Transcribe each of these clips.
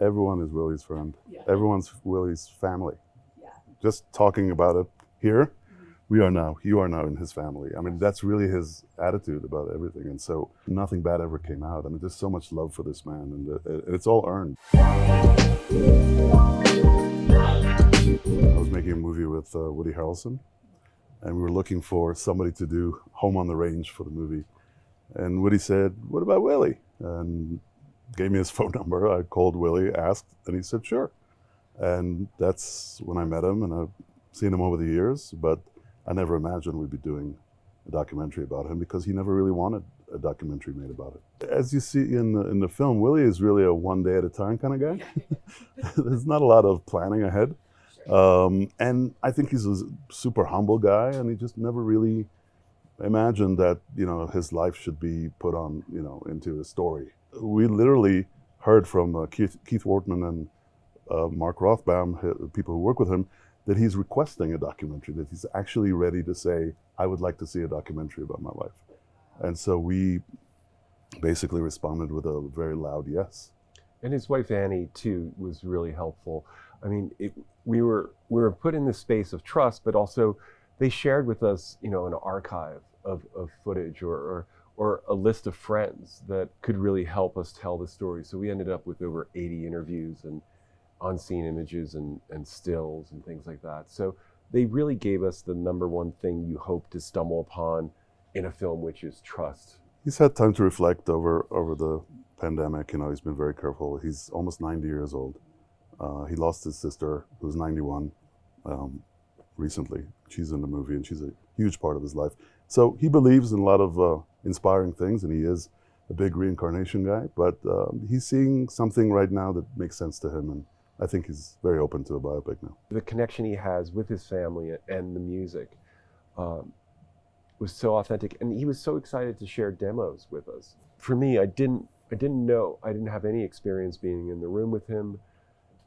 everyone is Willie's friend. Yeah. Everyone's Willie's family. Yeah. Just talking about it here, you are now in his family. I mean, that's really his attitude about everything. And so nothing bad ever came out. I mean, there's so much love for this man, and it's all earned. I was making a movie with Woody Harrelson, and we were looking for somebody to do Home on the Range for the movie. And Woody said, "What about Willie?" And gave me his phone number. I called Willie, asked, and he said, "Sure." And that's when I met him, and I've seen him over the years, but I never imagined we'd be doing a documentary about him because he never really wanted a documentary made about it. As you see in the film, Willie is really a one day at a time kind of guy. There's not a lot of planning ahead. And I think he's a super humble guy, and he just never really imagined that, his life should be put on, into a story. We literally heard from Keith Wortman and Mark Rothbaum, people who work with him, that he's requesting a documentary, that he's actually ready to say, "I would like to see a documentary about my life." And so we basically responded with a very loud yes. And his wife Annie too was really helpful. I mean, we were put in this space of trust, but also they shared with us, an archive of footage or a list of friends that could really help us tell the story. So we ended up with over 80 interviews and on-scene images and stills and things like that. So they really gave us the number one thing you hope to stumble upon in a film, which is trust. He's had time to reflect over the pandemic. He's been very careful. He's almost 90 years old. He lost his sister, who's 91, recently. She's in the movie, and she's a huge part of his life. So he believes in a lot of inspiring things, and he is a big reincarnation guy, but he's seeing something right now that makes sense to him, and I think he's very open to a biopic now. The connection he has with his family and the music was so authentic, and he was so excited to share demos with us. For me, I didn't have any experience being in the room with him,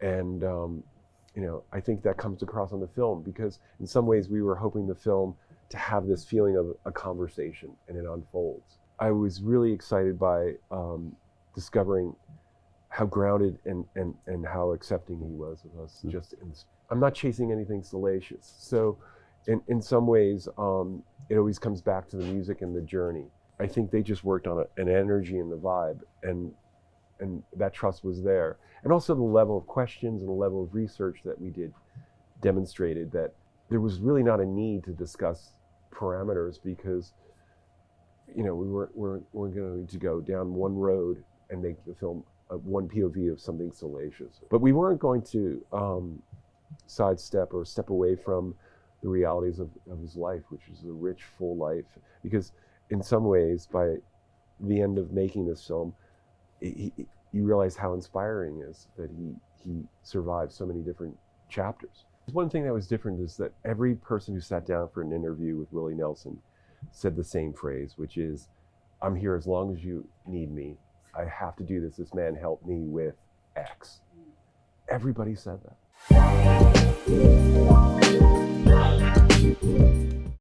and I think that comes across on the film, because in some ways we were hoping the film to have this feeling of a conversation, and it unfolds. I was really excited by discovering how grounded and how accepting he was of us. I'm not chasing anything salacious. So in some ways, it always comes back to the music and the journey. I think they just worked on an energy and the vibe, and that trust was there. And also the level of questions and the level of research that we did demonstrated that there was really not a need to discuss parameters, because we weren't going to go down one road and make the film one POV of something salacious. But we weren't going to sidestep or step away from the realities of his life, which is a rich, full life. Because in some ways, by the end of making this film, you realize how inspiring it is that he survived so many different chapters. One thing that was different is that every person who sat down for an interview with Willie Nelson said the same phrase, which is, "I'm here as long as you need me. I have to do this. This man helped me with X." Everybody said that.